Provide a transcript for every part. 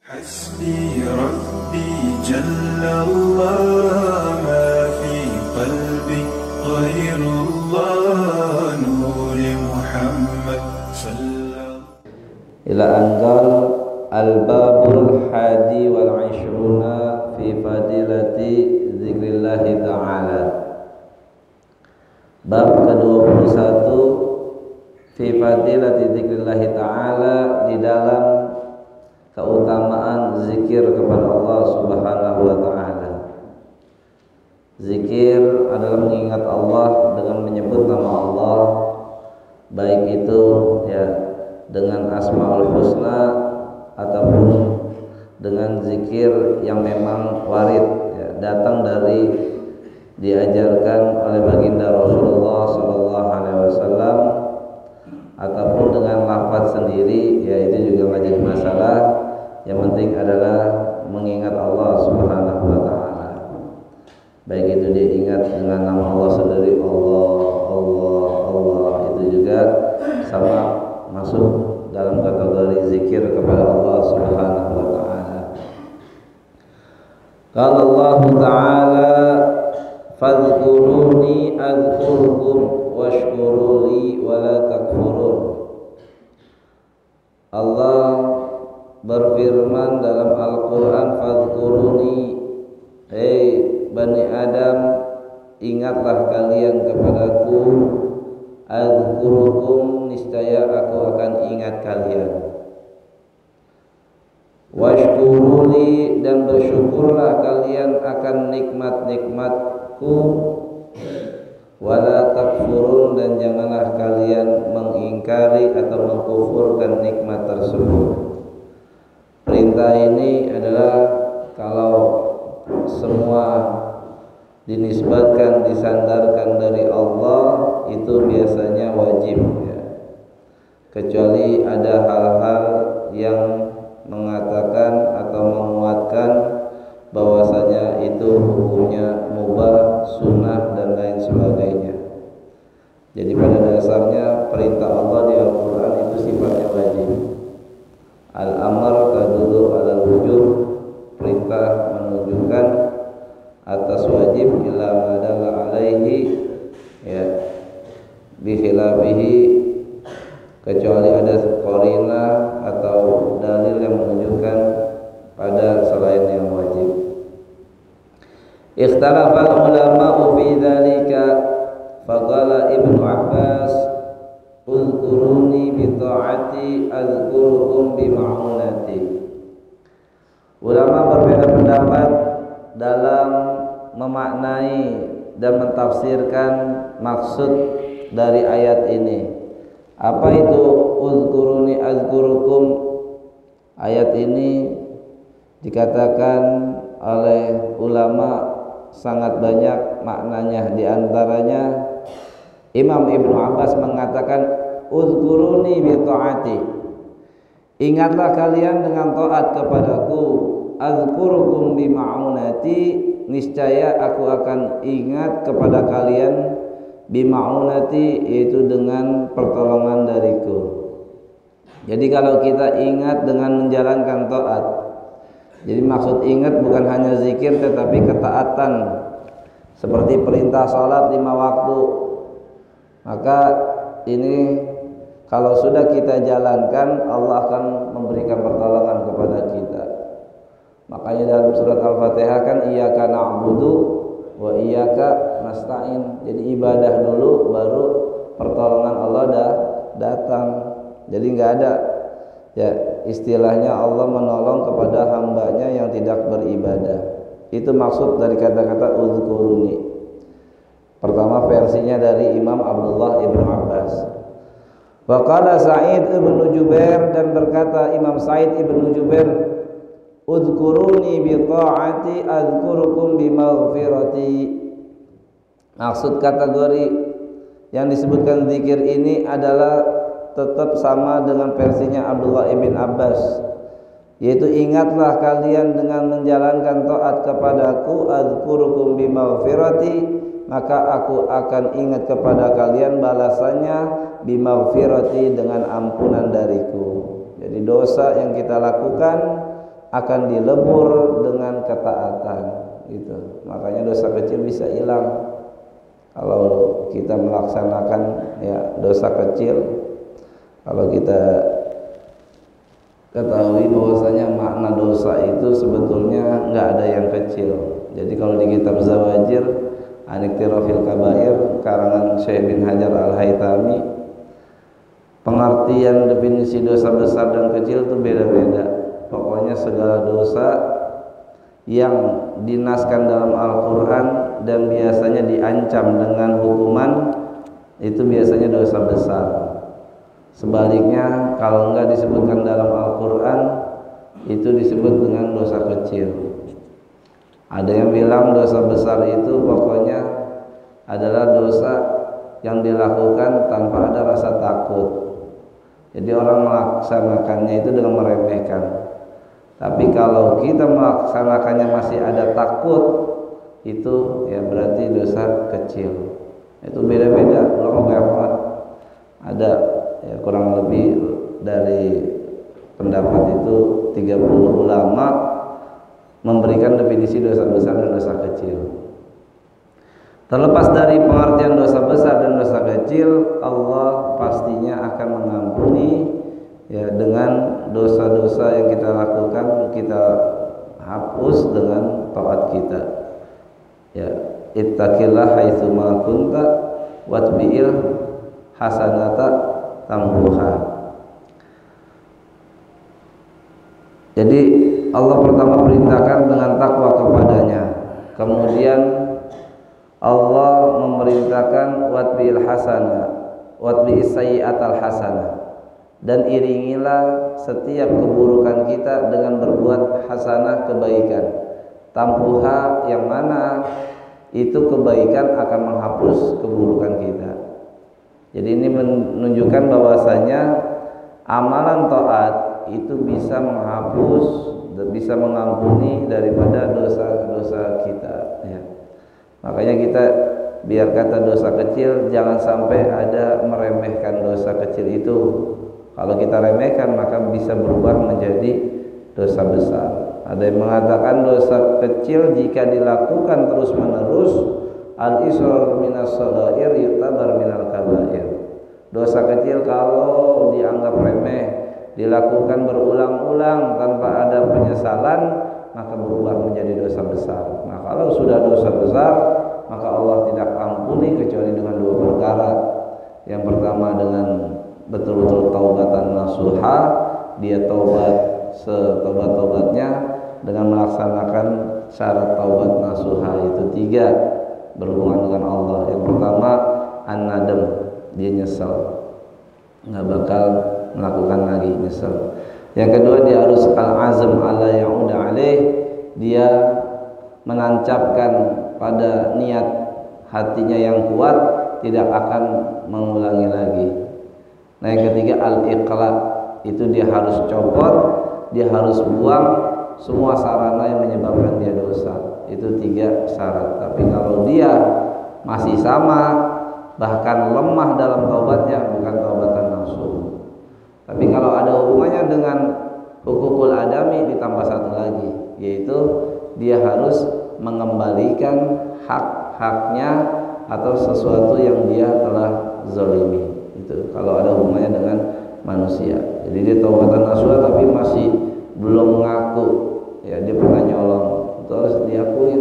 حسبي ربي جل الله ما في قلبي غير الله نور محمد صلى إلى أن قال الباب الحادي والعشرون في فضيلة ذكر الله تعالى. Bab ke-21 fi fadilati dzikrillah ta'ala, di dalam keutamaan zikir kepada Allah Subhanahu wa taala. Zikir adalah mengingat Allah dengan menyebut nama Allah, baik itu ya dengan Asmaul Husna ataupun dengan zikir yang memang warid ya, datang dari diajarkan oleh baginda Rasulullah sallallahu alaihi wasallam, ataupun dengan lafaz sendiri, ya itu juga enggak jadi masalah. Yang penting adalah mengingat Allah Subhanahu wa taala. Baik itu dia ingat dengan nama Allah sendiri, Allah, Allah, Allah, itu juga sama masuk dalam kategori zikir kepada Allah Subhanahu wa taala. Qala Allah taala, fadhkuruni adzkurkum washkuruli wala takfurun. Allah berfirman dalam Al-Quran, fadhkuruni, hei Bani Adam, ingatlah kalian kepadaku, adzkurukum, niscaya aku akan ingat kalian, washkuruli, dan bersyukurlah kalian akan nikmat-nikmatku, wala takfurun, dan janganlah kalian mengingkari atau mengkufurkan nikmat tersebut. Perintah ini adalah kalau semua dinisbatkan, disandarkan dari Allah, itu biasanya wajib ya. Kecuali ada hal-hal yang mengatakan atau menguatkan bahwasanya itu hukumnya mubah, sunnah, dan lain sebagainya. Jadi pada dasarnya perintah Allah di Al-Quran itu sifatnya wajib. Al-amr tadullu ala wujub, perintah menunjukkan atas wajib, illa ma dalla alaihi ya bikhilafihi, kecuali ada qarinah atau dalil yang menunjukkan pada selain yang wajib. Ikhtalafal ulama'u fi dzalika, faqala Ibnu Abbas, uzkuruni bi ta'ati azkurukum bi ma'unati. Ulama berbeda pendapat dalam memaknai dan mentafsirkan maksud dari ayat ini. Apa itu uzkuruni azkurukum? Ayat ini dikatakan oleh ulama sangat banyak maknanya. Di antaranya Imam Ibnu Abbas mengatakan, uzkuruni bi ta'ati, ingatlah kalian dengan taat kepadaku, azkurukum bi ma'unati, niscaya aku akan ingat kepada kalian, bi ma'unati, yaitu dengan pertolongan dariku. Jadi kalau kita ingat dengan menjalankan taat, jadi maksud ingat bukan hanya zikir tetapi ketaatan, seperti perintah salat 5 waktu. Maka ini kalau sudah kita jalankan, Allah akan memberikan pertolongan kepada kita. Makanya dalam surat Al-Fatihah kan iyyaka na'budu wa iyyaka nasta'in. Jadi ibadah dulu baru pertolongan Allah datang. Jadi enggak ada ya istilahnya Allah menolong kepada hambanya yang tidak beribadah. Itu maksud dari kata-kata uzkuruni. Pertama versinya dari Imam Abdullah Ibnu Abbas. Wa qala Sa'id ibnu Jubair, dan berkata Imam Sa'id ibnu Jubair, uzkuruni bi ta'ati azkurukum bi maghfirati. Maksud kategori yang disebutkan zikir ini adalah tetap sama dengan versinya Abdullah ibn Abbas, yaitu ingatlah kalian dengan menjalankan taat kepadaku, azkurukum bi maghfirati, maka aku akan ingat kepada kalian balasannya bi maghfirati, dengan ampunan dariku. Jadi dosa yang kita lakukan akan dilebur dengan ketaatan gitu. Makanya dosa kecil bisa hilang kalau kita melaksanakan ya dosa kecil. Kalau kita ketahui bahwasanya makna dosa itu sebetulnya nggak ada yang kecil. Jadi kalau di kitab Zawajir Aniktirafil Kabair karangan Syekh bin Hajar Al-Haytami, pengertian definisi dosa besar dan kecil itu beda-beda. Pokoknya segala dosa yang dinaskan dalam Al-Quran dan biasanya diancam dengan hukuman itu biasanya dosa besar. Sebaliknya kalau enggak disebutkan dalam Al-Quran itu disebut dengan dosa kecil. Ada yang bilang dosa besar itu pokoknya adalah dosa yang dilakukan tanpa ada rasa takut. Jadi orang melaksanakannya itu dengan meremehkan. Tapi kalau kita melaksanakannya masih ada takut, itu ya berarti dosa kecil. Itu beda-beda. Ulama banyak ada ya kurang lebih dari pendapat itu 30 ulama memberikan definisi dosa besar dan dosa kecil. Terlepas dari pengertian dosa besar dan dosa kecil, Allah pastinya akan mengampuni ya dengan dosa-dosa yang kita lakukan, kita hapus dengan taat kita. Ya, ittaqillah haitsu ma kunta watbi'il hasanata tamhuha. Jadi Allah pertama perintahkan dengan takwa kepadanya. Kemudian Allah memerintahkan watbi'il hasanah, watbi'is sayyi'atal hasanah, dan iringilah setiap keburukan kita dengan berbuat hasanah, kebaikan. Tamhuha, yang mana itu kebaikan akan menghapus keburukan kita. Jadi ini menunjukkan bahwasanya amalan taat itu bisa menghapus, bisa mengampuni daripada dosa-dosa kita ya. Makanya kita biar kata dosa kecil, jangan sampai ada meremehkan dosa kecil itu. Kalau kita remehkan maka bisa berubah menjadi dosa besar. Ada yang mengatakan dosa kecil jika dilakukan terus menerus, al-israr minas shaghair yutabar minal kabair. Dosa kecil kalau dianggap remeh, dilakukan berulang-ulang tanpa ada penyesalan, maka berubah menjadi dosa besar. Nah, kalau sudah dosa besar, maka Allah tidak ampuni kecuali dengan dua perkara. Yang pertama dengan betul-betul taubatan nasuha, dia taubat setobat-tobatnya dengan melaksanakan syarat taubat nasuha, itu 3 berhubungan dengan Allah. Yang pertama an-nadam, dia nyesal, nggak bakal melakukan lagi, nyesal. Yang kedua dia harus al-azm ala ya'uda alaih, dia menancapkan pada niat hatinya yang kuat tidak akan mengulangi lagi. Nah yang ketiga al-iqla, itu dia harus copot, dia harus buang semua sarana yang menyebabkan dia dosa. Itu 3 syarat. Tapi kalau dia masih sama, bahkan lemah dalam taubatnya, bukan taubatan nasuh. Tapi kalau ada hubungannya dengan hukukul adami, ditambah 1 lagi, yaitu dia harus mengembalikan hak-haknya atau sesuatu yang dia telah zalimi. Itu kalau ada hubungannya dengan manusia. Jadi dia taubatan nasuha tapi masih belum mengaku, ya dia pernah nyolong, itu harus diakuin.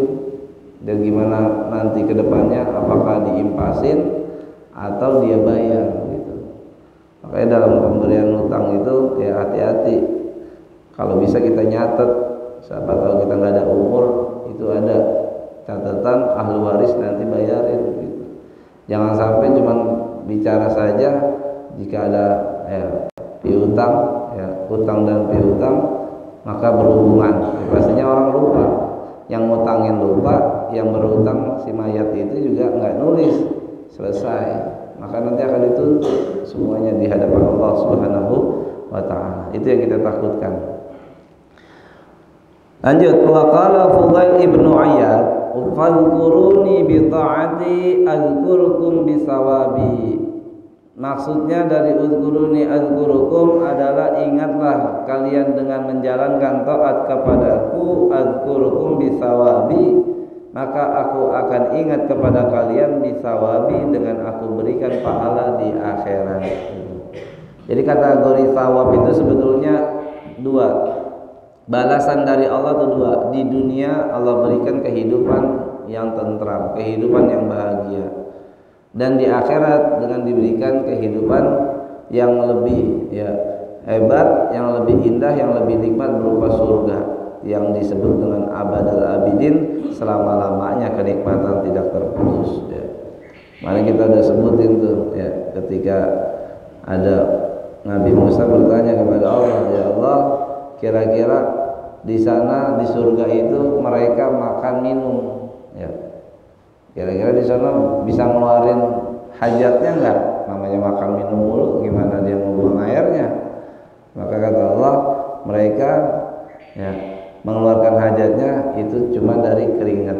Dan gimana nanti kedepannya, apakah diimpasin atau dia bayar gitu. Makanya dalam pemberian hutang itu ya hati-hati. Kalau bisa kita nyatet, siapa tahu kita nggak ada umur, itu ada catatan ahli waris nanti bayarin gitu. Jangan sampai cuma bicara saja, jika ada piutang, ya hutang dan piutang maka berhubungan. Ya, pastinya orang lupa, yang ngutangin lupa, yang berhutang si mayat itu juga nggak nulis, selesai, maka nanti akan dituntut semuanya di hadapan Allah Subhanahu wa ta'ala. Itu yang kita takutkan. Lanjut, wa qala Fudail ibnu Iyad, fadhkuruni bi ta'ati azkurkum bi sawabi, Maksudnya dari uzkuruni azkurukum adalah ingatlah kalian dengan menjalankan taat kepadaku, azkurukum bisawabi, maka aku akan ingat kepada kalian bisawabi dengan aku berikan pahala di akhirat. Jadi kategori sawab itu sebetulnya dua. Balasan dari Allah itu dua. Di dunia Allah berikan kehidupan yang tentram, kehidupan yang bahagia. Dan di akhirat dengan diberikan kehidupan yang lebih hebat, yang lebih indah, yang lebih nikmat berupa surga yang disebut dengan abadal abidin, selama-lamanya kenikmatan tidak terputus ya. Mari kita udah sebutin tuh ya, ketika ada Nabi Musa bertanya kepada Allah, ya Allah, kira-kira di sana di surga itu mereka makan minum ya, kira-kira di sana bisa ngeluarin hajatnya enggak? Namanya makan minum mulu, gimana dia membuang airnya? Maka kata Allah, mereka ya mengeluarkan hajatnya itu cuma dari keringat.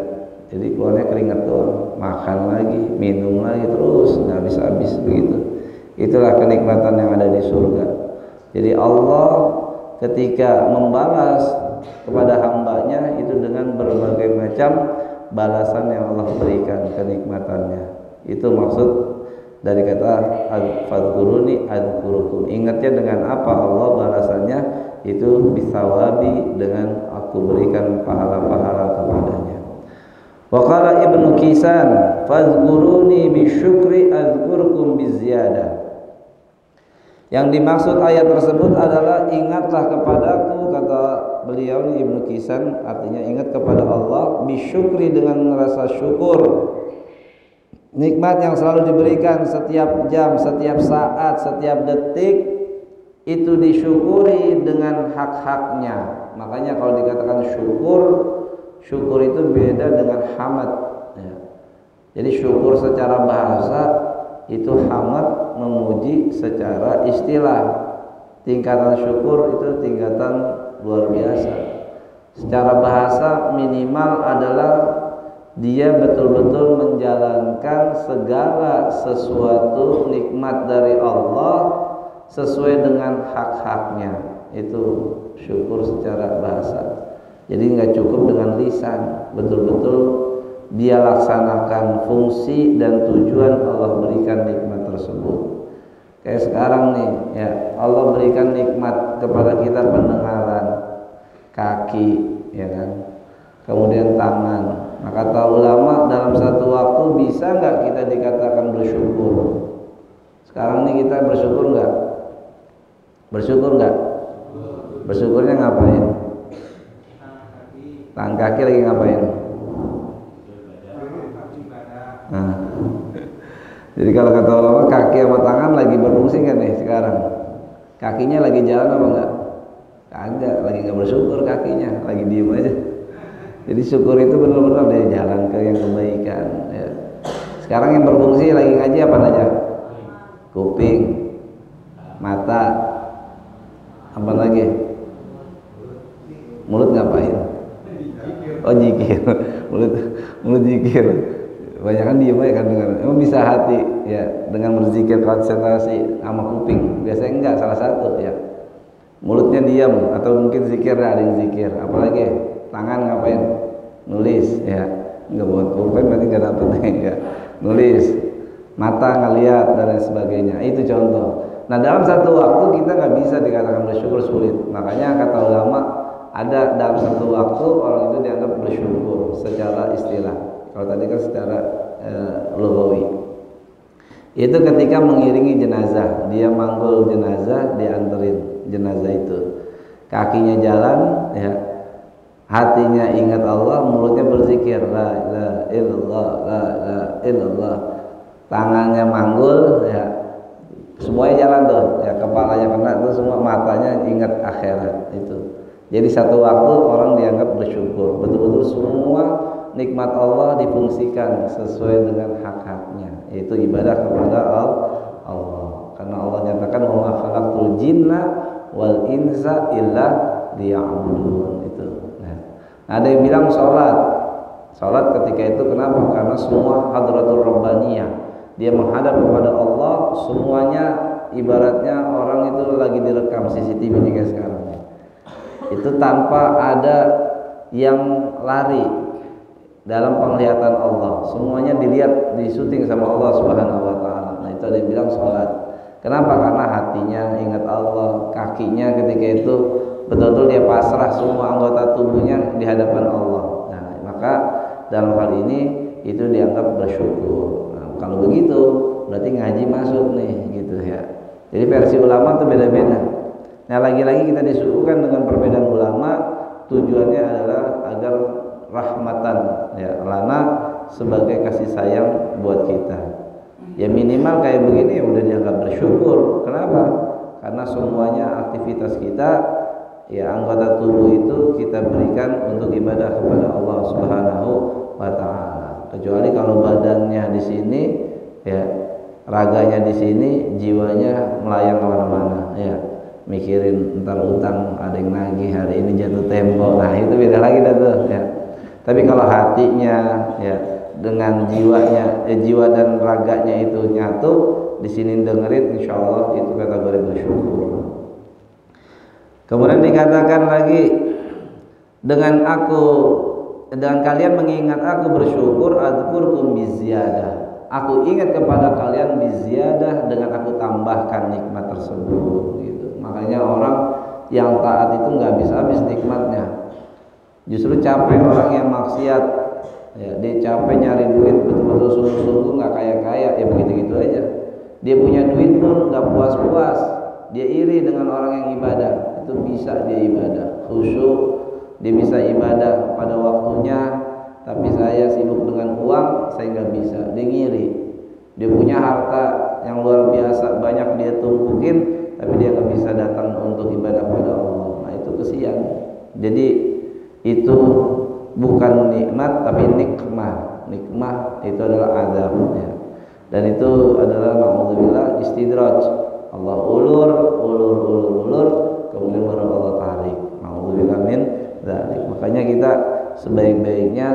Jadi keluarnya keringat doang, makan lagi, minum lagi terus nggak habis-habis begitu. Itulah kenikmatan yang ada di surga. Jadi Allah ketika membalas kepada hambanya itu dengan berbagai macam balasan yang Allah berikan, kenikmatannya. Itu maksud dari kata fadhkuruni adzkurukum. Ingatnya dengan apa Allah balasannya? Itu bisawabi, dengan aku berikan pahala-pahala kepadanya. Wa qala Ibnu Kisan fadhkuruni bisyukri adzkurukum biziyadah. Yang dimaksud ayat tersebut adalah ingatlah kepadaku, kata beliau nih Ibnu Kisan, artinya ingat kepada Allah bisyukri, dengan rasa syukur nikmat yang selalu diberikan setiap jam, setiap saat, setiap detik itu disyukuri dengan hak-haknya. Makanya kalau dikatakan syukur, syukur itu beda dengan hamad ya. Jadi syukur secara bahasa itu hamad, memuji secara istilah. Tingkatan syukur itu tingkatan luar biasa. Secara bahasa minimal adalah dia betul-betul menjalankan segala sesuatu nikmat dari Allah sesuai dengan hak-haknya. Itu syukur secara bahasa. Jadi nggak cukup dengan lisan, betul-betul dia laksanakan fungsi dan tujuan Allah berikan nikmat tersebut. Kayak sekarang nih ya, Allah berikan nikmat kepada kita pendengaran, kaki ya kan, kemudian tangan. Maka kata ulama, dalam satu waktu bisa nggak kita dikatakan bersyukur? Sekarang nih kita bersyukur nggak? Bersyukur nggak? Bersyukurnya ngapain? Tangan kaki lagi ngapain? Nah, jadi kalau kata ulama, kaki sama tangan lagi berfungsi kan nih sekarang? Kakinya lagi jalan apa enggak? Kagak, lagi nggak bersyukur kakinya, lagi diem aja. Jadi syukur itu benar-benar dia jalan ke yang kebaikan ya. Sekarang yang berfungsi lagi ngaji apa aja? Kuping, mata, apa lagi? Mulut ngapain? Oh zikir, mulut zikir. Banyak kan diem aja kan dengan. Emang bisa hati ya dengan berzikir konsentrasi sama kuping? Biasanya enggak, salah satu ya. Mulutnya diam atau mungkin zikir, ada yang zikir. Apalagi? Tangan ngapain? Nulis ya. Enggak buat pulpen berarti enggak dapet ya. Nulis. Mata ngeliat dan lain sebagainya. Itu contoh. Nah, dalam satu waktu kita nggak bisa dikatakan bersyukur, sulit. Makanya kata ulama, ada dalam satu waktu orang itu dianggap bersyukur secara istilah. Kalau tadi kan secara lughawi. Itu ketika mengiringi jenazah, dia manggul jenazah, dianterin jenazah itu. Kakinya jalan ya. Hatinya ingat Allah, mulutnya berzikir la ilaha illallah, la ilaha illallah. Tangannya manggul ya. Semuanya jalan tuh, ya kepalanya kena tuh semua, matanya ingat akhirat itu. Jadi satu waktu orang dianggap bersyukur, betul-betul semua nikmat Allah difungsikan sesuai dengan hak-haknya, yaitu ibadah kepada Allah. Karena Allah nyatakan wa ma khalaqtul jinna wal insa illa liya'budun itu. Nah, ada yang bilang sholat ketika itu kenapa? Karena semua hadratul rabbaniyah, dia menghadap kepada Allah, semuanya ibaratnya orang itu lagi direkam CCTV nih kayak sekarang. Itu tanpa ada yang lari dalam penglihatan Allah, semuanya dilihat, disuting sama Allah Subhanahu wa taala. Nah, itu ada yang bilang sholat. Kenapa? Karena hatinya ingat Allah, kakinya ketika itu betul-betul dia pasrah semua anggota tubuhnya di hadapan Allah. Nah, maka dalam hal ini itu dianggap bersyukur. Nah, kalau begitu berarti ngaji masuk nih gitu ya. Jadi versi ulama itu beda-beda. Nah, lagi-lagi kita disuguhkan dengan perbedaan ulama, tujuannya adalah agar rahmatan ya lana, sebagai kasih sayang buat kita. Ya minimal kayak begini ya udah dianggap bersyukur. Kenapa? Karena semuanya aktivitas kita, ya anggota tubuh itu kita berikan untuk ibadah kepada Allah Subhanahu wa taala. Kecuali kalau badannya di sini, ya raganya di sini, jiwanya melayang kemana-mana, ya mikirin ntar utang ada yang nagih, hari ini jatuh tempo. Nah itu beda lagi dah tuh ya. Tapi kalau hatinya ya dengan jiwanya, jiwa dan raganya itu nyatu di sini dengerin, insya Allah itu kategori bersyukur. Kemudian dikatakan lagi, dengan kalian mengingat aku bersyukur, adzkurkum biziyadah. Aku ingat kepada kalian biziyadah, dengan aku tambahkan nikmat tersebut gitu. Makanya orang yang taat itu nggak habis-habis nikmatnya. Justru capek orang yang maksiat, ya dia capek nyari duit betul-betul sungguh-sungguh, nggak kaya-kaya, ya begitu-gitu aja. Dia punya duit pun nggak puas-puas, dia iri dengan orang yang ibadah. Itu bisa dia ibadah khusyuk, dia bisa ibadah pada waktunya, tapi saya sibuk dengan uang, saya nggak bisa, dia ngiri. Dia punya harta yang luar biasa, banyak dia tumpukin, tapi dia nggak bisa datang untuk ibadah pada Allah. Nah itu kesian. Jadi itu bukan nikmat tapi nikmah. Nikmah itu adalah azab ya. Dan itu adalah na'udzubillah istidraj. Allah ulur, kemudian baru Allah tarik. Na'udzubillah min dzalik. Makanya kita sebaik-baiknya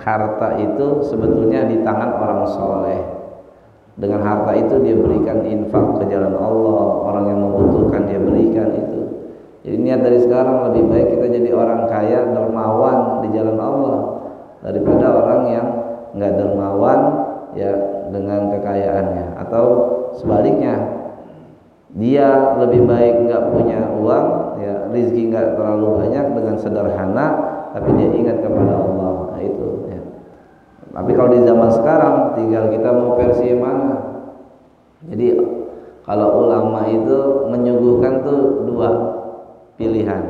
harta itu sebetulnya di tangan orang soleh. Dengan harta itu dia berikan infak ke jalan Allah, orang yang membutuhkan dia berikan itu. Jadi niat dari sekarang lebih baik kita jadi orang kaya dermawan di jalan Allah daripada orang yang nggak dermawan ya dengan kekayaannya, atau sebaliknya dia lebih baik nggak punya uang ya, rizki nggak terlalu banyak dengan sederhana, tapi dia ingat kepada Allah. Nah itu ya. Tapi kalau di zaman sekarang tinggal kita mau versi yang mana. Jadi kalau ulama itu menyuguhkan tuh dua pilihan.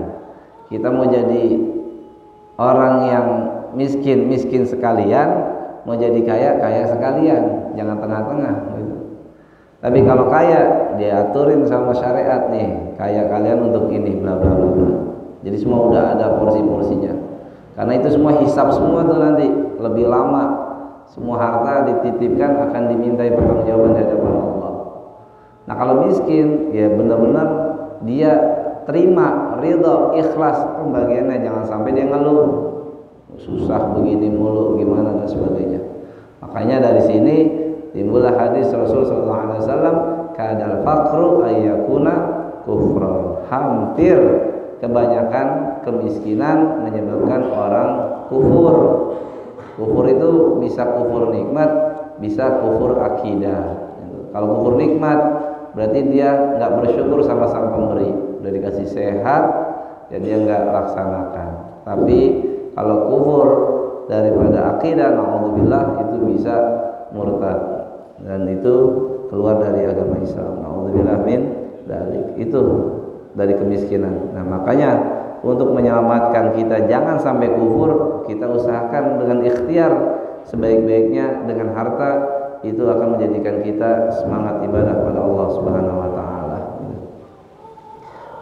Kita mau jadi orang yang miskin sekalian, mau jadi kaya sekalian, jangan tengah-tengah gitu. Tapi kalau kaya dia aturin sama syariat nih, kaya kalian untuk ini bla bla bla bla. Jadi semua udah ada porsi-porsinya. Karena itu semua hisab semua tuh nanti lebih lama. Semua harta dititipkan akan dimintai pertanggungjawaban di hadapan Allah. Nah kalau miskin ya benar-benar dia terima, ridho, ikhlas pembagiannya, jangan sampai dia ngeluh susah begini mulu gimana dan sebagainya. Makanya dari sini timbullah hadis Rasul sallallahu alaihi wasallam, kadal faqru ayyakuna kufra. Hampir kebanyakan kemiskinan menyebabkan orang kufur. Kufur itu bisa kufur nikmat, bisa kufur akidah. Kalau kufur nikmat berarti dia nggak bersyukur sama sang pemberi. Udah dikasih sehat dan dia nggak laksanakan. Tapi kalau kufur daripada akidah, na'udzubillah, itu bisa murtad dan itu keluar dari agama Islam. Na'udzubillah min dzalik. Itu dari kemiskinan. Nah makanya untuk menyelamatkan kita jangan sampai kufur, kita usahakan dengan ikhtiar sebaik-baiknya dengan harta, itu akan menjadikan kita semangat ibadah pada Allah Subhanahu wa taala.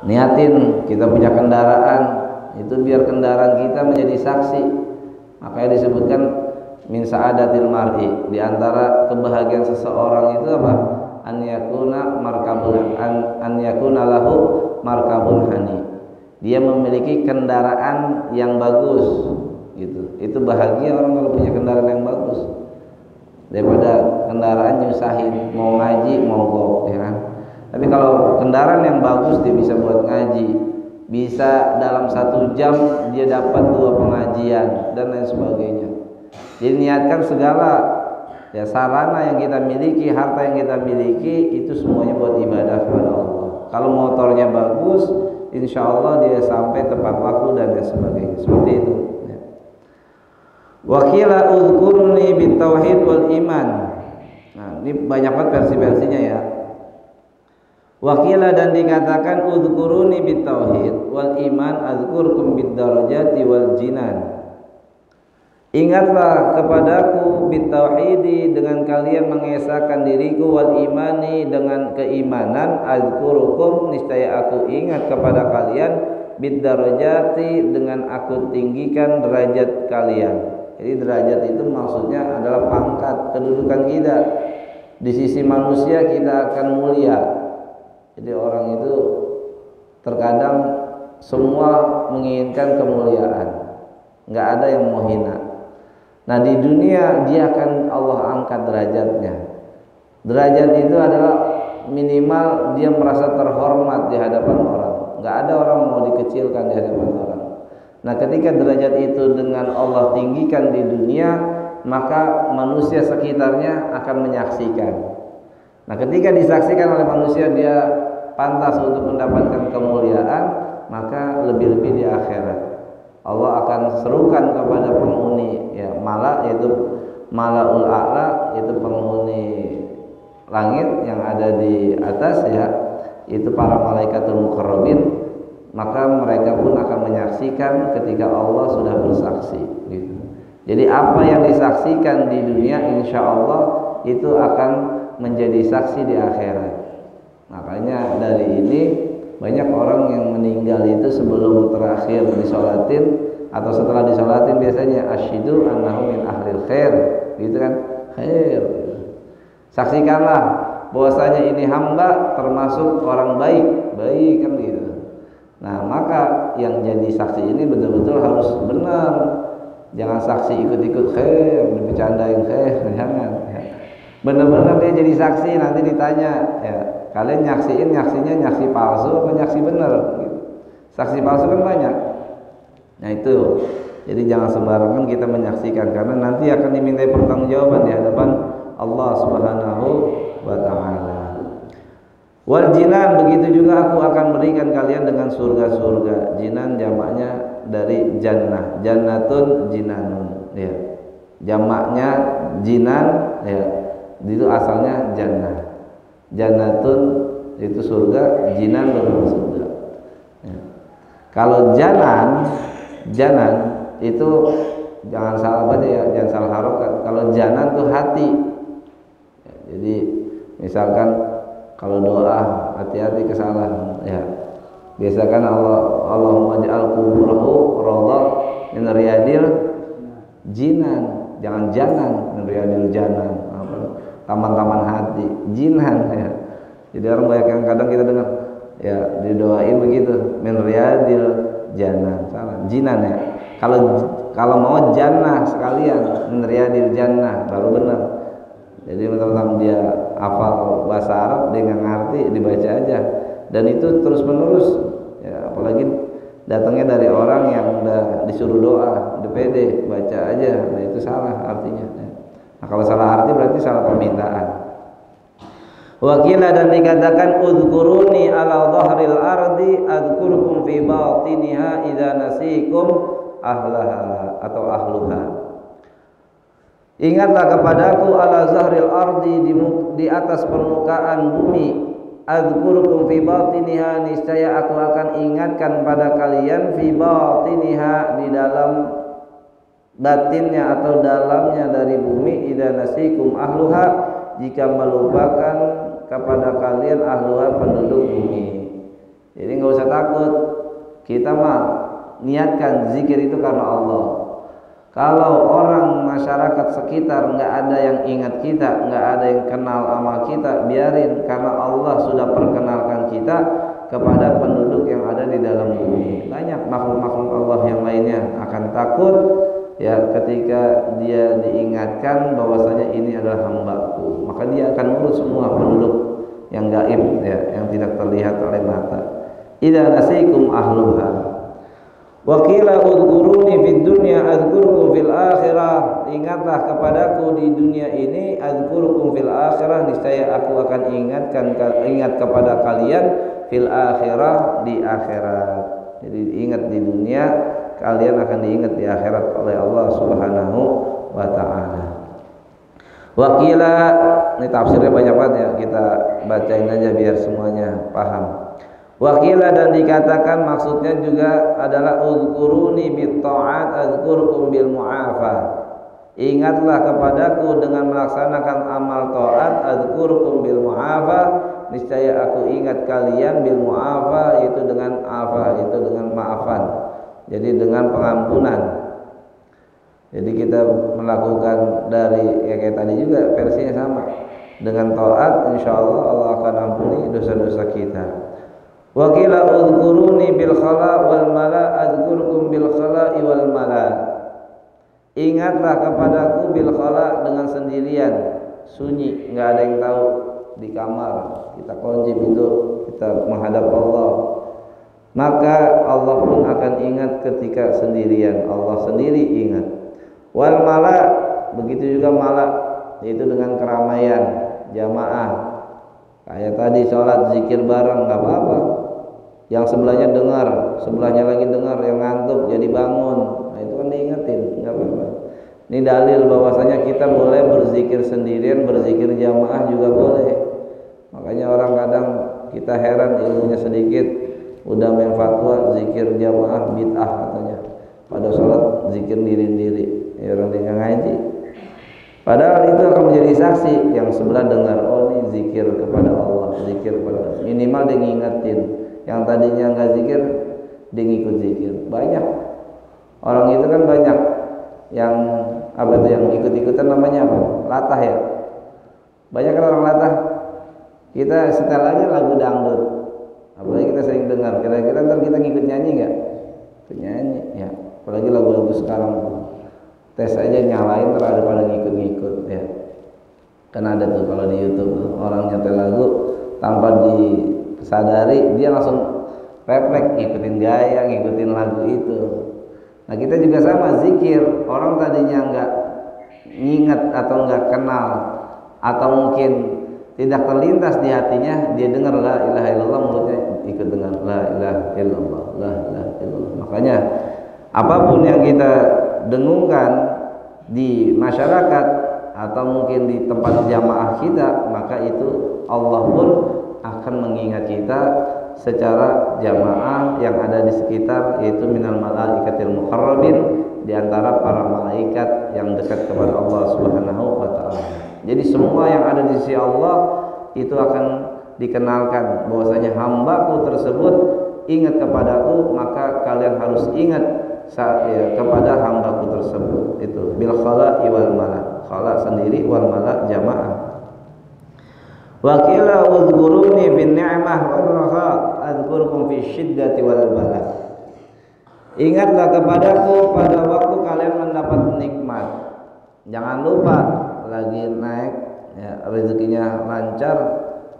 Niatin kita punya kendaraan, itu biar kendaraan kita menjadi saksi. Makanya disebutkan min sa'adatil mar'i, di antara kebahagiaan seseorang itu apa? An yakuna lahu markabun hani. Dia memiliki kendaraan yang bagus gitu. Itu bahagia orang kalau punya kendaraan yang bagus. daripada kendaraan nyusahin, mau ngaji mogok, ya kan. Tapi kalau kendaraan yang bagus dia bisa buat ngaji, bisa dalam 1 jam dia dapat 2 pengajian dan lain sebagainya. Jadi niatkan segala ya sarana yang kita miliki, harta yang kita miliki itu semuanya buat ibadah kepada Allah. Kalau motornya bagus, insya Allah dia sampai tepat waktu dan lain sebagainya. Seperti itu. Wakila udhkurni bitauhid wal iman. Nah, ini banyak banget versi-versinya ya. Wakila dan dikatakan udhkuruni bitauhid wal iman adzkurkum bidarajati wal jinan. Ingatlah kepadaku bitauhidi dengan kalian mengesahkan diriku, wal imani dengan keimanan, adzkurukum niscaya aku ingat kepada kalian, bidarajati dengan aku tinggikan derajat kalian. Jadi derajat itu maksudnya adalah pangkat kedudukan kita di sisi manusia, kita akan mulia. Jadi orang itu terkadang semua menginginkan kemuliaan, nggak ada yang mau hina. Nah di dunia dia akan Allah angkat derajatnya. Derajat itu adalah minimal dia merasa terhormat di hadapan orang. Nggak ada orang mau dikecilkan di hadapan orang. Nah ketika derajat itu dengan Allah tinggikan di dunia, maka manusia sekitarnya akan menyaksikan. Nah ketika disaksikan oleh manusia dia pantas untuk mendapatkan kemuliaan, maka lebih-lebih di akhirat Allah akan serukan kepada penghuni ya mala, yaitu malaul a'la, yaitu penghuni langit yang ada di atas ya, itu para malaikatul muqarrabin. Maka mereka pun akan menyaksikan ketika Allah sudah bersaksi gitu. Jadi apa yang disaksikan di dunia insya Allah itu akan menjadi saksi di akhirat. Makanya dari ini banyak orang yang meninggal itu sebelum terakhir disolatin atau setelah disolatin biasanya asyidu annahu min ahlil khair, gitu kan, khair gitu. Saksikanlah bahwasanya ini hamba termasuk orang baik kan gitu. Nah maka yang jadi saksi ini betul-betul harus benar, jangan saksi ikut-ikut khair, dibercandain khair, jangan ya. Benar-benar dia jadi saksi, nanti ditanya ya, kalian nyaksinya nyaksi palsu apa nyaksi benar gitu. Saksi palsu kan banyak. Nah itu, jadi jangan sembarangan kita menyaksikan, karena nanti akan dimintai pertanggungjawaban di hadapan Allah Subhanahu wa ta'ala. Wal jinan, begitu juga aku akan berikan kalian dengan surga-surga. Jinan jamaknya dari jannah, jannatun jinanun ya. Jamaknya jinan ya, itu asalnya jannah. Jannatun itu surga, jinan berarti surga ya. Kalau janan itu jangan salah baca ya, jangan salah harokat. Kalau janan tuh hati ya, jadi misalkan kalau doa hati-hati kesalahan ya. Biasakan Allahumma ja'al quburahu rawdah min riyadil jinan, jangan janan min riyadil janan, taman-taman hati, jinan ya. Jadi orang banyak yang kadang kita dengar ya didoain begitu min riyadil janan, salah, jinan ya. Kalau mau jannah sekalian min riyadil jannah baru benar. Jadi teman-teman dia hafal bahasa Arab, dia nggak ngerti, dibaca aja, dan itu terus menerus ya, apalagi datangnya dari orang yang udah disuruh doa, udah pede baca aja, nah itu salah artinya ya. Nah kalau salah arti berarti salah permintaan. Wakila dan dikatakan udhkuruni ala dhahril ardi adzkurukum fi batiniha idza nasikum ahlaha atau ahluha. Ingatlah kepadaku ala zahril ardi, di atas permukaan bumi, adzkurukum fi batiniha, niscaya aku akan ingatkan pada kalian fi batiniha, di dalam batinnya atau dalamnya dari bumi, idza nasikum ahluha, jika melupakan kepada kalian ahluha, penduduk bumi. Jadi nggak usah takut, kita mah niatkan zikir itu karena Allah. Kalau orang masyarakat sekitar nggak ada yang ingat kita, nggak ada yang kenal sama kita, biarin, karena Allah sudah perkenalkan kita kepada penduduk yang ada di dalam bumi. Banyak makhluk-makhluk Allah yang lainnya akan takut ya ketika dia diingatkan bahwasanya ini adalah hambaku, maka dia akan urus semua penduduk yang gaib ya, yang tidak terlihat oleh mata. Idza nasikum ahluha wa qila udhkuruni fid dunya adhkurkum fil akhirah. Ingatlah kepadaku di dunia ini, adhkurkum fil akhirah, niscaya aku akan ingat kepada kalian fil akhirah, di akhirat. Jadi ingat di dunia, kalian akan diingat di akhirat oleh Allah Subhanahu wa taala. Wakila, ini tafsirnya banyak banget ya, kita bacain aja biar semuanya paham. Wakila, dan dikatakan maksudnya juga adalah uzkuruni bit ta'at azkurkum bil mu'afah. Ingatlah kepadaku dengan melaksanakan amal taat, azkurkum bil mu'afah, niscaya aku ingat kalian bil mu'afah, itu dengan afah, itu dengan maafan. Jadi dengan pengampunan. Jadi kita melakukan dari ya kayak tadi juga versinya sama. Dengan taat insyaallah Allah akan ampuni dosa-dosa kita. Wa qila udhkuruni bil khala wal mala adhkurkum bil khala wal mala. Ingatlah kepadaku bil khala, dengan sendirian, sunyi, enggak ada yang tahu, di kamar kita kunci pintu, kita menghadap Allah. Maka Allah pun akan ingat ketika sendirian, Allah sendiri ingat. Wal mala, begitu juga mala, yaitu dengan keramaian, jamaah. Kayak tadi sholat zikir bareng nggak apa-apa. Yang sebelahnya dengar, sebelahnya lagi dengar, yang ngantuk jadi bangun. Nah itu kan diingetin, nggak apa-apa. Ini dalil bahwasanya kita boleh berzikir sendirian, berzikir jamaah juga boleh. Makanya orang kadang kita heran ilmunya sedikit, udah main fatwa zikir jamaah bid'ah katanya. Pada sholat zikir diri-diri. Ya orang yang ngaji. Padahal itu akan menjadi saksi yang sebelah dengar, oh ini zikir kepada Allah, zikir kepada Allah. Minimal dia ngingetin. Yang tadinya nggak zikir, dia ngikut zikir. Banyak orang itu kan banyak yang apa itu yang ikut-ikutan, namanya apa? Latah ya. Banyak kan orang latah. Kita setel aja lagu dangdut. Apalagi kita sering dengar. Kira-kira ntar kita ngikut nyanyi nggak? Nyanyi ya. Apalagi lagu-lagu sekarang. Tes aja nyalain terus ada pada ngikut-ngikut ya. Kan ada tuh kalau di YouTube tuh, orang nyetel lagu tanpa disadari dia langsung refleks ngikutin gaya, ngikutin lagu itu. Nah kita juga sama zikir, orang tadinya nggak nginget atau nggak kenal atau mungkin tidak terlintas di hatinya, dia dengar la ilaha illallah, mulutnya ikut dengar la ilaha illallah, la ilaha illallah. Makanya apapun yang kita dengungkan di masyarakat atau mungkin di tempat jamaah kita, maka itu Allah pun akan mengingat kita secara jamaah yang ada di sekitar, yaitu minal malaikatil muqarrabin, di antara para malaikat yang dekat kepada Allah Subhanahu wa taala. Jadi semua yang ada di sisi Allah itu akan dikenalkan bahwasanya hambaku tersebut ingat kepadaku, maka kalian harus ingat kepada hambaku tersebut. Itu bil khala wal mala, khala sendiri, wal mala jamaah. Wa qila udhkuruni bin ni'mah wal raha adhkurkum fi syiddati wal bala. Ingatlah kepadaku pada waktu kalian mendapat nikmat. Jangan lupa lagi naik ya, rezekinya lancar,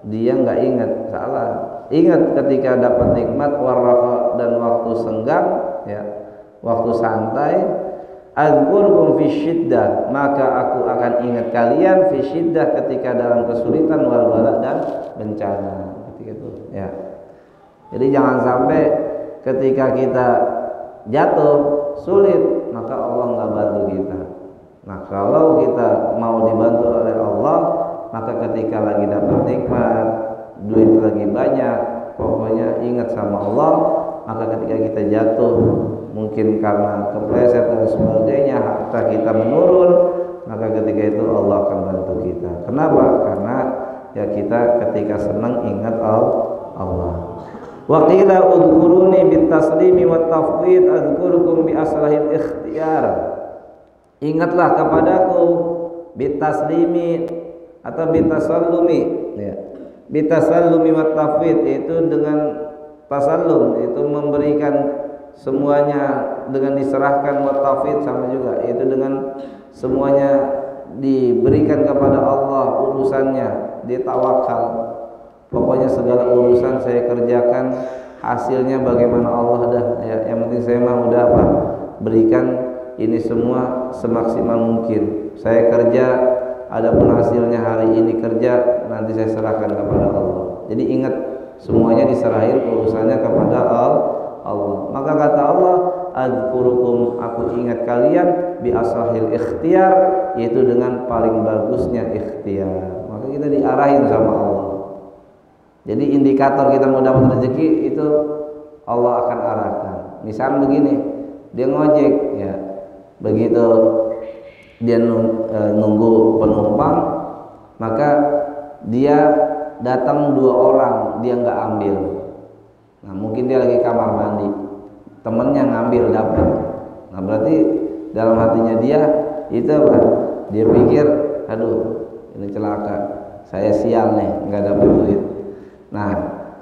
dia nggak ingat, salah. Ingat ketika dapat nikmat, warrafa, dan waktu senggang ya, waktu santai. Azkurkum fi syiddah, maka aku akan ingat kalian fi syiddah, ketika dalam kesulitan, wal bala, dan bencana. Ketika itu ya. Jadi jangan sampai ketika kita jatuh sulit, maka Allah nggak bantu kita. Nah kalau kita mau dibantu oleh Allah, maka ketika lagi dapat nikmat, duit lagi banyak, pokoknya ingat sama Allah. Maka ketika kita jatuh, mungkin karena kepleset dan sebagainya, harta kita menurun, maka ketika itu Allah akan bantu kita. Kenapa? Karena ya kita ketika senang ingat Allah. Wa qila udhkuruni bit taslimi wat tafwid adhkurukum bi aslahil ikhtiyar. Ingatlah kepadaku bit taslimi atau bit tasallumi ya. Bit tasallumi wat tafwid, itu dengan tasallum, itu memberikan semuanya dengan diserahkan wa tauhid sama juga, yaitu dengan semuanya diberikan kepada Allah urusannya, dia tawakal. Pokoknya segala urusan saya kerjakan, hasilnya bagaimana Allah dah ya, yang penting saya mah udah apa, berikan ini semua semaksimal mungkin. Saya kerja, adapun hasilnya hari ini kerja, nanti saya serahkan kepada Allah. Jadi ingat, semuanya diserahin urusannya kepada Allah. Maka kata Allah, adzkurukum, aku ingat kalian bi asahil ikhtiar, yaitu dengan paling bagusnya ikhtiar. Maka kita diarahin sama Allah. Jadi indikator kita mau dapat rezeki itu Allah akan arahkan. Misal begini, dia ngojek ya, begitu dia nunggu penumpang, maka dia datang 2 orang, dia nggak ambil. Nah mungkin dia lagi kamar mandi, temennya ngambil dapat. Nah berarti dalam hatinya dia itu apa? Dia pikir, aduh ini celaka, saya sial nih, nggak dapat duit. Nah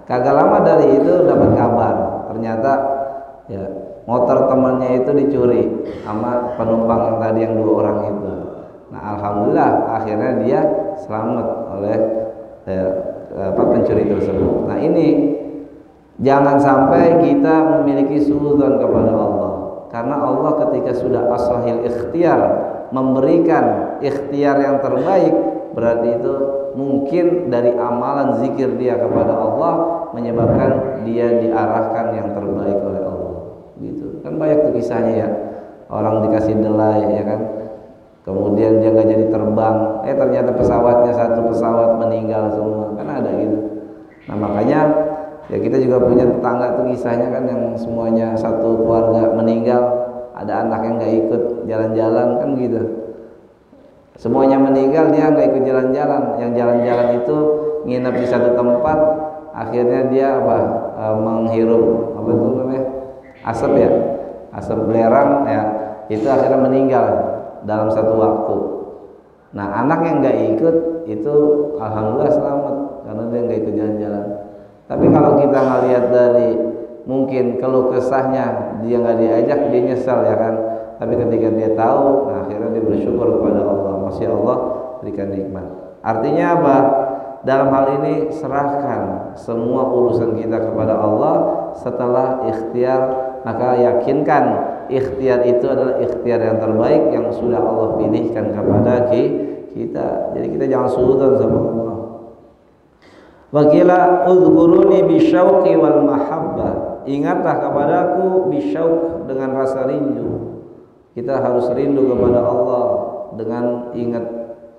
kagak lama dari itu dapat kabar, ternyata ya motor temannya itu dicuri sama penumpang yang tadi yang 2 orang itu. Nah alhamdulillah akhirnya dia selamat oleh pencuri tersebut. Nah ini jangan sampai kita memiliki suudzon kepada Allah, karena Allah ketika sudah aslahil ikhtiar, memberikan ikhtiar yang terbaik, berarti itu mungkin dari amalan zikir dia kepada Allah menyebabkan dia diarahkan yang terbaik oleh Allah. Gitu kan banyak tuh kisahnya ya, orang dikasih delai ya kan, kemudian dia nggak jadi terbang, ternyata pesawatnya, satu pesawat meninggal semua, kan ada gitu. Nah makanya ya kita juga punya tetangga tuh kisahnya kan, yang semuanya satu keluarga meninggal, ada anak yang nggak ikut jalan-jalan kan gitu. Semuanya meninggal, dia nggak ikut jalan-jalan. Yang jalan-jalan itu nginep di satu tempat, akhirnya dia menghirup apa itu namanya, asap ya, asap belerang ya, itu akhirnya meninggal dalam satu waktu. Nah anak yang nggak ikut itu alhamdulillah selamat karena dia nggak ikut jalan-jalan. Tapi kalau kita ngelihat dari mungkin keluh kesahnya, dia nggak diajak, dia nyesal ya kan. Tapi ketika dia tahu, nah akhirnya dia bersyukur kepada Allah, masih Allah berikan nikmat. Artinya apa? Dalam hal ini serahkan semua urusan kita kepada Allah. Setelah ikhtiar, maka yakinkan ikhtiar itu adalah ikhtiar yang terbaik yang sudah Allah pilihkan kepada kita. Jadi kita jangan suudzon sama Allah. Wakila udhkuruni bisyauqi wal mahabbah, ingatlah kepadaku bisyauq, dengan rasa rindu. Kita harus rindu kepada Allah dengan ingat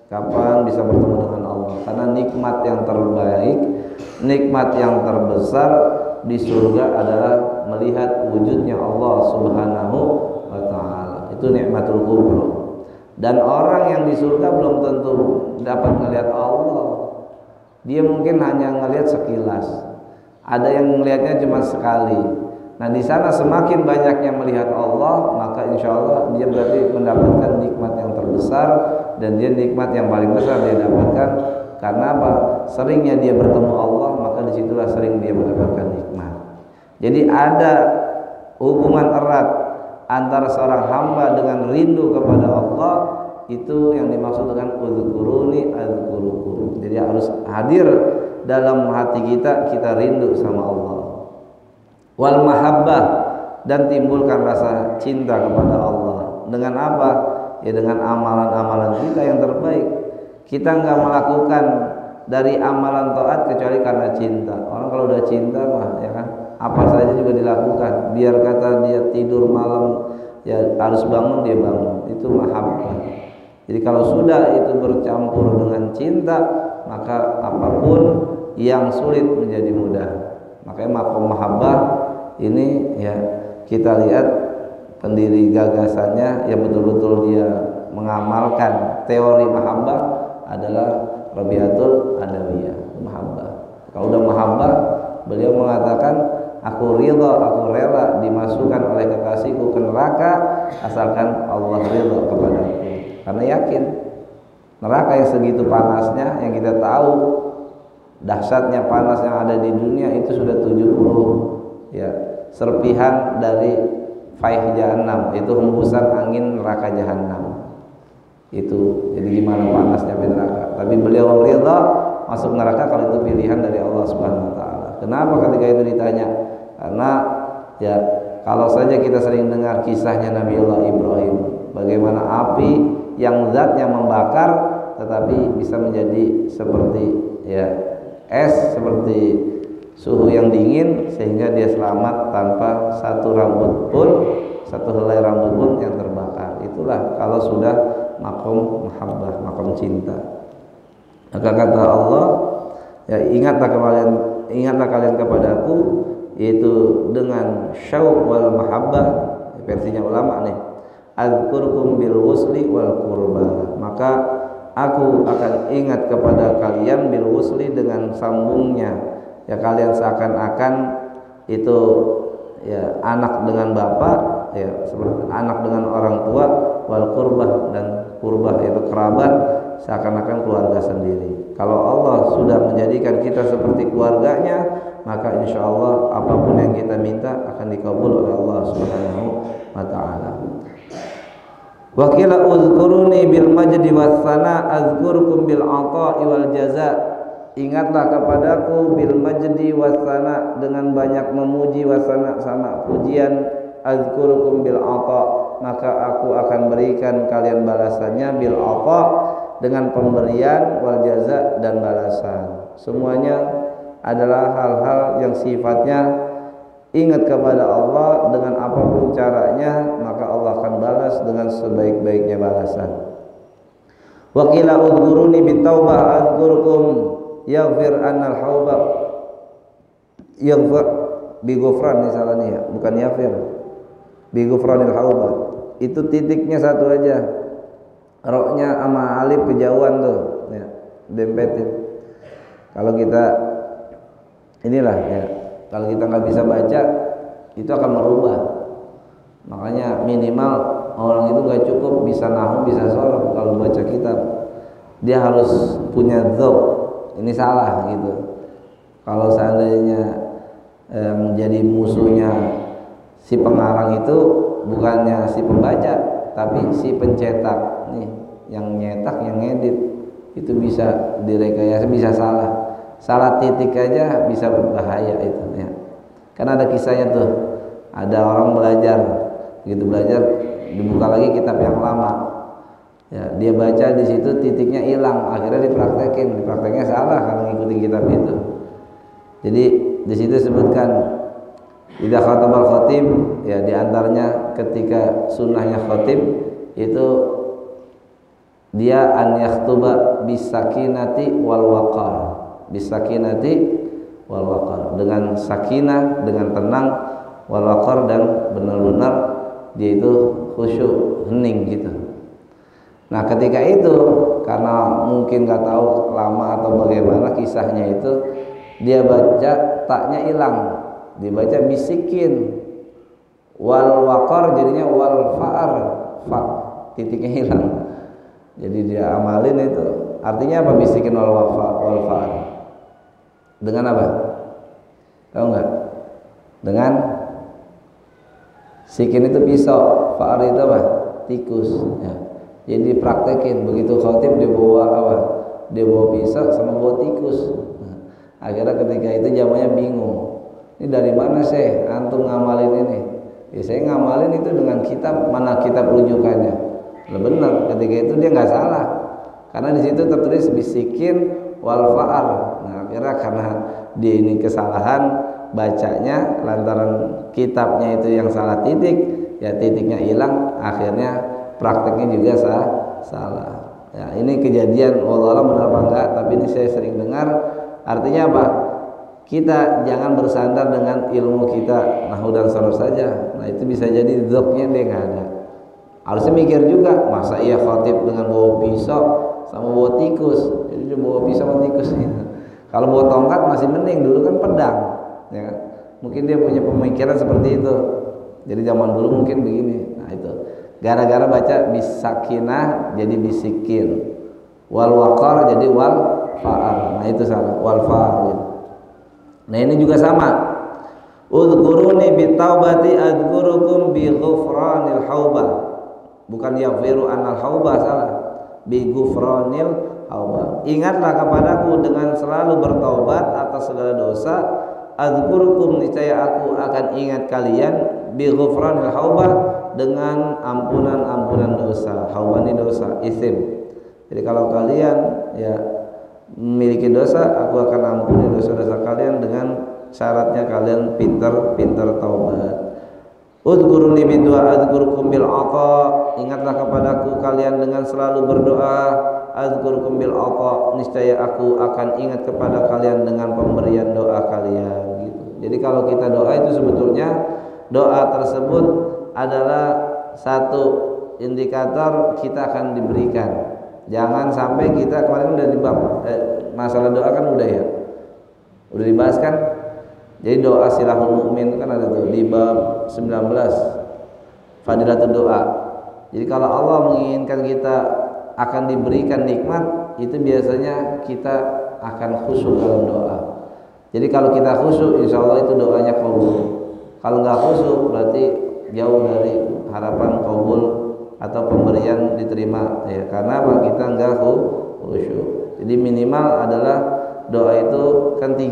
kapan bisa bertemu dengan Allah, karena nikmat yang terbaik, nikmat yang terbesar di surga adalah melihat wujudnya Allah Subhanahu wa ta'ala. Itu nikmatul kubra. Dan orang yang di surga belum tentu dapat melihat Allah. Dia mungkin hanya ngelihat sekilas. Ada yang melihatnya cuma sekali. Nah di sana semakin banyak yang melihat Allah, maka insya Allah dia berarti mendapatkan nikmat yang terbesar, dan dia nikmat yang paling besar dia dapatkan karena apa? Seringnya dia bertemu Allah, maka disitulah sering dia mendapatkan nikmat. Jadi ada hubungan erat antara seorang hamba dengan rindu kepada Allah. Itu yang dimaksud dengan udzkuruni adzkurukum. Jadi harus hadir dalam hati kita, kita rindu sama Allah. Wal mahabbah, dan timbulkan rasa cinta kepada Allah. Dengan apa? Ya dengan amalan-amalan kita yang terbaik. Kita nggak melakukan dari amalan taat kecuali karena cinta. Orang kalau udah cinta mah ya kan, apa saja juga dilakukan. Biar kata dia tidur malam, ya harus bangun, dia bangun. Itu mahabbah. Jadi kalau sudah itu bercampur dengan cinta, maka apapun yang sulit menjadi mudah. Makanya maqam mahabbah ini ya kita lihat pendiri gagasannya yang betul-betul dia mengamalkan teori mahabbah adalah Rabi'atul Adawiyah. Mahabbah. Kalau udah mahabbah, beliau mengatakan, aku ridha, aku rela dimasukkan oleh kekasihku ke neraka asalkan Allah ridha kepadaku. Karena yakin neraka yang segitu panasnya, yang kita tahu dahsyatnya panas yang ada di dunia itu sudah 70 ya serpihan dari faih jahanam, itu hembusan angin neraka jahanam. Itu jadi gimana panasnya neraka. Tapi beliau ridha masuk neraka kalau itu pilihan dari Allah Subhanahu wa taala. Kenapa ketika itu ditanya? Karena ya kalau saja kita sering dengar kisahnya Nabiullah Ibrahim, bagaimana api yang zatnya membakar tetapi bisa menjadi seperti ya es, seperti suhu yang dingin, sehingga dia selamat tanpa satu rambut pun, satu helai rambut pun yang terbakar. Itulah kalau sudah makom mahabbah, makom cinta. Maka kata Allah, ya ingatlah kalian kepadaku, yaitu dengan syauq wal mahabbah, versinya ulama nih, azkurkum bil wusli wal qurba, maka aku akan ingat kepada kalian bil wusli, dengan sambungnya, ya kalian seakan-akan itu ya anak dengan bapak, ya seperti anak dengan orang tua, wal qurbah, dan qurbah itu kerabat, seakan-akan keluarga sendiri. Kalau Allah sudah menjadikan kita seperti keluarganya, maka insya Allah apapun yang kita minta akan dikabul oleh Allah Subhanahu wa ta'ala. Wa qila uzkuruni bil majdi was sana azkurkum bil ata'i wal jaza. Ingatlah kepadaku bil majdi was sana, dengan banyak memuji, wasana sama pujian, azkurukum bil ata, maka aku akan berikan kalian balasannya bil ata, dengan pemberian, wal jaza, dan balasan. Semuanya adalah hal-hal yang sifatnya ingat kepada Allah, dengan apapun caranya maka Allah akan balas dengan sebaik-baiknya balasan. Wa qila udhkuruni bitaubah azkurkum yaghfir annal hauba, yaghfir bi ghufran misalnya ya, bukan yaghfir bi ghufranil hauba. Itu titiknya satu aja, roknya sama alif kejauhan tuh ya, dempetin. Kalau kita inilah ya, kalau kita nggak bisa baca itu akan merubah. Makanya minimal orang itu nggak cukup bisa nahu, bisa sorof kalau baca kitab, dia harus punya dzauq. Ini salah gitu. Kalau seandainya menjadi musuhnya si pengarang itu bukannya si pembaca, tapi si pencetak nih, yang nyetak, yang ngedit, itu bisa direkayasa, bisa salah titik aja bisa berbahaya itu ya. Karena ada kisahnya tuh, ada orang belajar, begitu belajar dibuka lagi kitab yang lama. Ya, dia baca di situ titiknya hilang, akhirnya diprakteknya salah kalau ngikutin kitab itu. Jadi di situ disebutkan idza khatabal khatib, ya diantaranya ketika sunnahnya khatib itu dia an yakhtuba bisakinati wal waqar, bisakinati wal waqar, dengan sakinah, dengan tenang, wal waqar, dan benar-benar dia itu khusyuk, hening gitu. Nah ketika itu karena mungkin nggak tahu lama atau bagaimana kisahnya itu, dia baca taknya hilang, dibaca bisikin, wal waqar jadinya wal fa'ar, fa titiknya hilang. Jadi dia amalin itu, artinya apa bisikin wal fa'ar? Dengan apa? Tahu nggak? Dengan sikin itu pisau, fa'ar itu apa? Tikus. Ya. Jadi dipraktekin, begitu khatib dia bawa apa? Dia bawa pisau sama bawa tikus. Nah, akhirnya ketika itu jamannya bingung. Ini dari mana sih antum ngamalin ini? Ya saya ngamalin itu dengan kitab, mana kitab rujukannya? Nah, benar, ketika itu dia nggak salah. Karena di situ tertulis bisikin wal fa'ar. Nah, akhirnya karena dia ini kesalahan bacanya lantaran kitabnya itu yang salah titik, ya titiknya hilang, akhirnya prakteknya juga salah. Ya, ini kejadian wallah benar apa enggak, tapi ini saya sering dengar. Artinya apa? Kita jangan bersandar dengan ilmu kita nahwu dan sarf saja. Nah, itu bisa jadi dzoknya dia nggak ada. Harusnya mikir juga, masa iya khatib dengan bawa pisau sama bawa tikus. Jadi dia bawa pisau sama tikus. Kalau bawa tongkat masih mending, dulu kan pedang. Ya kan? Mungkin dia punya pemikiran seperti itu. Jadi zaman dulu mungkin begini. Nah, itu gara-gara baca bisakinah jadi bisikin, wal waqar jadi wal fa'ar. Nah itu salah, wal fa'ar gitu. Nah ini juga sama, Udhkuruni bitaubati adhkurukum bi ghufranil haubah. Bukan yaghfiru anal haubah, salah. Bi ghufranil haubah. Ingatlah kepadaku dengan selalu bertaubat atas segala dosa. Adhkurukum, niscaya aku akan ingat kalian, bi ghufranil haubah, dengan ampunan-ampunan dosa. Haubah ini dosa, isim. Jadi kalau kalian ya memiliki dosa, aku akan ampuni dosa-dosa kalian dengan syaratnya kalian pintar-pintar taubat. Udhkuruni bidua adhkurukum bil ata. Ingatlah kepadaku kalian dengan selalu berdoa. Adhkurukum bil ata, niscaya aku akan ingat kepada kalian dengan pemberian doa kalian gitu. Jadi kalau kita doa itu sebetulnya doa tersebut adalah satu indikator kita akan diberikan. Jangan sampai kita, kemarin udah dibahas masalah doa kan udah ya, udah dibahas kan. Jadi doa silahul mukmin kan ada tuh di bab 19 fadilatul doa. Jadi kalau Allah menginginkan kita akan diberikan nikmat, itu biasanya kita akan khusyuk dalam doa. Jadi kalau kita khusyuk, insya Allah itu doanya kabul. Kalau nggak khusyuk berarti jauh dari harapan kabul atau pemberian diterima ya, karena apa? Kita nggak khusyuk. Jadi minimal adalah doa itu kan 3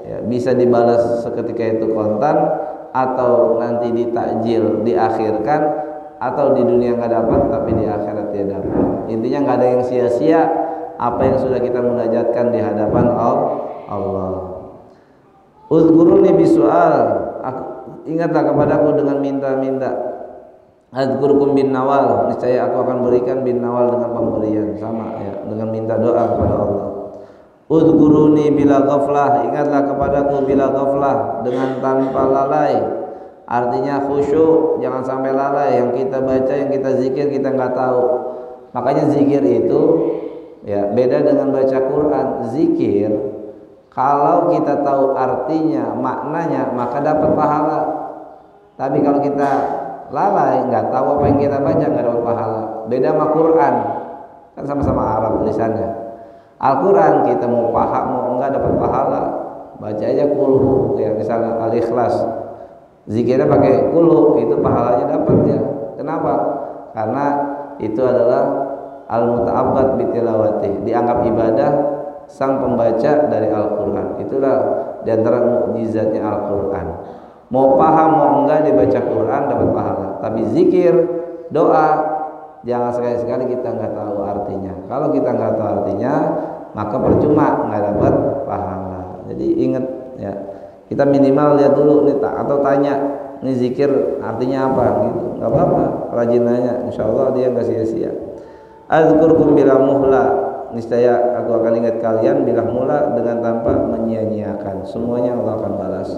ya, bisa dibalas seketika itu kontan, atau nanti ditakjil diakhirkan, atau di dunia nggak dapat tapi di akhirat dia dapat. Intinya nggak ada yang sia-sia apa yang sudah kita munajatkan di hadapan Allah. Uzkuruni bisual, ingatlah kepadaku dengan minta-minta. Adzkurukum bin nawal, niscaya aku akan berikan bin nawal dengan pemberian, sama ya, dengan minta doa kepada Allah. Udhkuruni bila ghaflah, ingatlah kepadaku bila ghaflah, dengan tanpa lalai. Artinya khusyuk, jangan sampai lalai. Yang kita baca, yang kita zikir kita nggak tahu. Makanya zikir itu ya beda dengan baca Quran. Zikir kalau kita tahu artinya, maknanya, maka dapat pahala. Tapi kalau kita lalai, nggak tahu apa yang kita baca, nggak dapat pahala. Beda sama Quran, kan sama-sama Arab tulisannya. Al-Quran kita mau paham mau enggak dapat pahala, baca aja kulhu ya, misalnya Al-Ikhlas, zikirnya pakai kulhu, itu pahalanya dapat ya. Kenapa? Karena itu adalah al-muta'abbad bitilawati, dianggap ibadah sang pembaca dari Al-Quran. Itulah diantara mukjizatnya Al-Quran. Mau paham mau enggak dibaca Quran dapat pahala, tapi zikir, doa, jangan sekali-sekali kita nggak tahu artinya. Kalau kita nggak tahu artinya, maka percuma, nggak dapat pahala. Jadi ingat ya, kita minimal lihat dulu nih atau tanya, nih zikir artinya apa gitu. Nggak apa-apa, rajin nanya, insya Allah dia nggak sia-sia. Adzkurkum bila muhla, niscaya aku akan ingat kalian bila mula, dengan tanpa menyia-nyiakan. Semuanya Allah akan balas.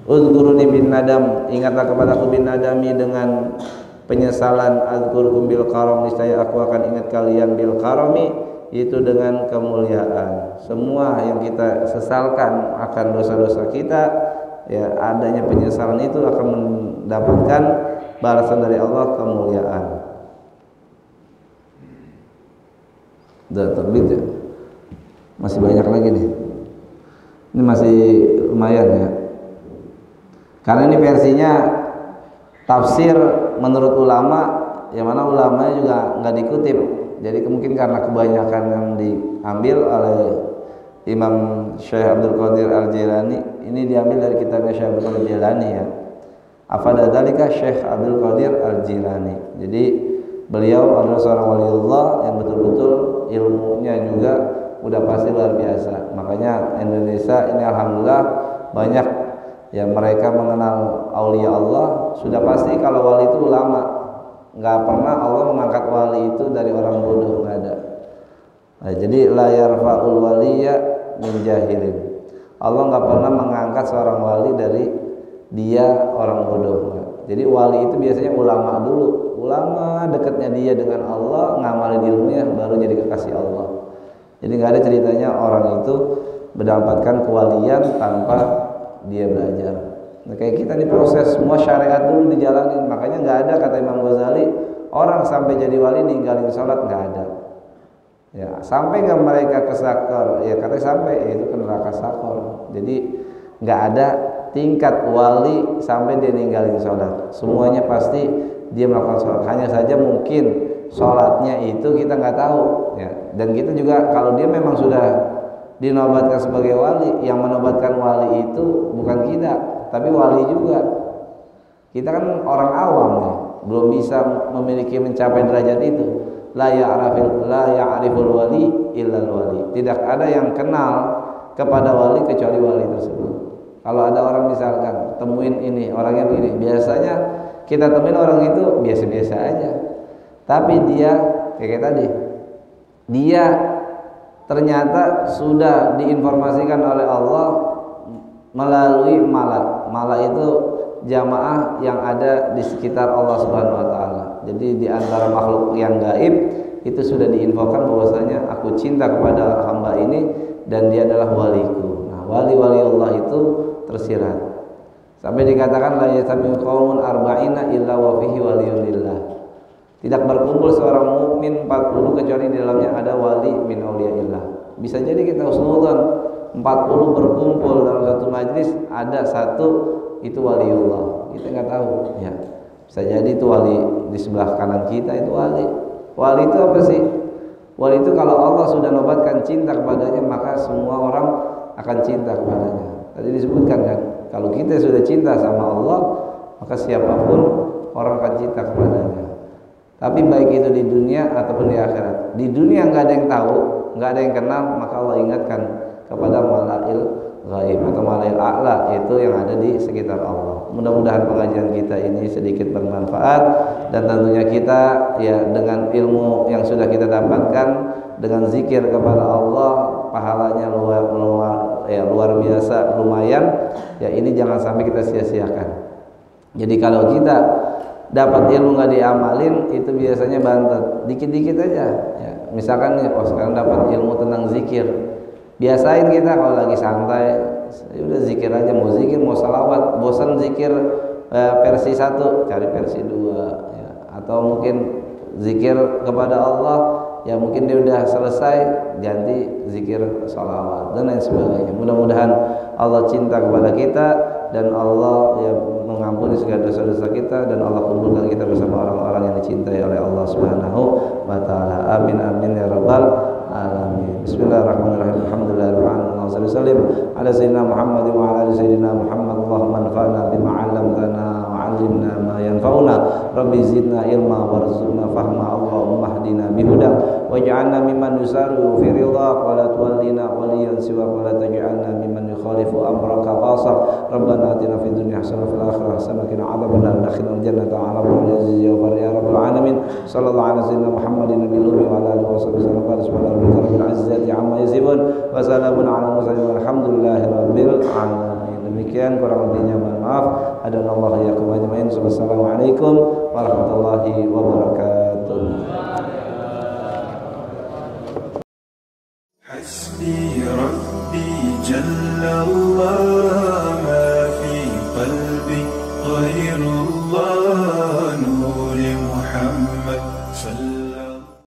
Udzkuruni bin nadam, ingatlah kepadaku bin nadami dengan penyesalan. Adzkurkum bil karam, niscaya aku akan ingat kalian bil karami, itu dengan kemuliaan. Semua yang kita sesalkan akan dosa-dosa kita ya, adanya penyesalan itu akan mendapatkan balasan dari Allah, kemuliaan. Udah terbit ya, masih banyak lagi nih, ini masih lumayan ya, karena ini versinya tafsir menurut ulama, yang mana ulamanya juga nggak dikutip. Jadi mungkin karena kebanyakan yang diambil oleh Imam Syekh Abdul Qadir Al-Jilani, ini diambil dari kitabnya Syekh Abdul Qadir Al-Jilani ya, Afada dzalika Syekh Abdul Qadir Al-Jilani. Jadi beliau adalah seorang waliullah yang betul-betul ilmunya juga udah pasti luar biasa. Makanya Indonesia ini alhamdulillah banyak ya, mereka mengenal aulia Allah. Sudah pasti kalau wali itu ulama. Nggak pernah Allah mengangkat wali itu dari orang bodoh, nggak ada. Nah, jadi la yarfa'ul waliya min jahilin. Allah nggak pernah mengangkat seorang wali dari dia orang bodoh. Jadi wali itu biasanya ulama dulu. Ulama dekatnya dia dengan Allah, ngamalin ilmunya, baru jadi kekasih Allah. Jadi nggak ada ceritanya orang itu mendapatkan kewalian tanpa dia belajar. Nah, kayak kita nih proses semua syariat dulu dijalanin. Makanya nggak ada kata Imam Ghazali orang sampai jadi wali ninggalin sholat, nggak ada. Ya, sampai nggak mereka ke sakor? Ya katanya sampai, ya itu ke neraka sakor. Jadi nggak ada, tingkat wali sampai dia ninggalin sholat. Semuanya pasti dia melakukan sholat. Hanya saja mungkin sholatnya itu kita nggak tahu ya. Dan kita juga kalau dia memang sudah dinobatkan sebagai wali, yang menobatkan wali itu bukan kita, tapi wali juga. Kita kan orang awam nih, belum bisa memiliki mencapai derajat itu. La ya'riful wali illal wali. Tidak ada yang kenal kepada wali kecuali wali tersebut. Kalau ada orang misalkan temuin ini orangnya begini, biasanya kita temuin orang itu biasa-biasa aja. Tapi dia kayak tadi, dia ternyata sudah diinformasikan oleh Allah melalui malak. Malak itu jamaah yang ada di sekitar Allah Subhanahu wa taala. Jadi di antara makhluk yang gaib itu sudah diinfokan bahwasanya aku cinta kepada hamba ini dan dia adalah waliku. Nah, wali-wali Allah itu tersirat. Sampai dikatakan la yastami'u qaumun arba'ina illa wa fihi waliyulillah. Tidak berkumpul seorang mukmin 40 kecuali di dalamnya ada wali min auliyaillah. Bisa jadi kita husnudzon 40 berkumpul dalam satu majlis ada satu itu waliullah. Kita nggak tahu ya. Bisa jadi itu wali di sebelah kanan kita itu wali. Wali itu apa sih? Wali itu kalau Allah sudah nobatkan cinta kepadanya maka semua orang akan cinta kepadanya. Tadi disebutkan kan, kalau kita sudah cinta sama Allah maka siapapun orang akan cinta kepadanya. Tapi baik itu di dunia ataupun di akhirat. Di dunia nggak ada yang tahu, nggak ada yang kenal, maka Allah ingatkan kepada malail ghaib atau malail a'la, itu yang ada di sekitar Allah. Mudah-mudahan pengajian kita ini sedikit bermanfaat dan tentunya kita ya dengan ilmu yang sudah kita dapatkan dengan zikir kepada Allah pahalanya luar biasa, lumayan ya. Ini jangan sampai kita sia-siakan. Jadi kalau kita dapat ilmu nggak diamalin itu biasanya bantet dikit-dikit aja ya. Misalkan nih, sekarang dapat ilmu tentang zikir, biasain kita kalau lagi santai udah zikir aja, mau zikir mau salawat, bosan zikir versi 1 cari versi 2 ya. Atau mungkin zikir kepada Allah ya mungkin dia udah selesai ganti zikir salawat dan lain sebagainya. Mudah-mudahan Allah cinta kepada kita dan Allah ya mengampuni segala dosa-dosa kita dan Allah kumpulkan kita bersama orang-orang yang dicintai oleh Allah Subhanahu wa taala. Amin amin ya rabbal alamin. Bismillahirrahmanirrahim. Alhamdulillahirabbil alamin. Wassallallahu sallim ala sayyidina Muhammad wa ala ali sayyidina Muhammad. Allahumma anfa'na bima 'allamtana wa 'allimna ma yanfa'una. Rabbi zidna ilma warzuqna fahma. Allahumma hdina bihudak waj'alna mimman yusari'u fi ridhaq wa la tuwallina waliyan siwak wa la taj'alna mimman yukhalifu amraka qasar. Rabbana atina fid dunya hasanah wa fil akhirati hasanah wa qina adzabannar. Adkhilna jannata 'ala al-aziz ya rabbal alamin. Sallallahu ala sayyidina Muhammadin nabiyil ummi wa ala alihi wasallam. Subhanallahi rabbil izzati amma yasifun wa salamun ala mursalin walhamdulillahi rabbil alamin. Demikian kurang lebihnya mohon maaf. Hadanallahu iyyakum ajmain. Wassalamualaikum warahmatullahi wabarakatuh. حسبي ربي جل الله ما في قلبي غير الله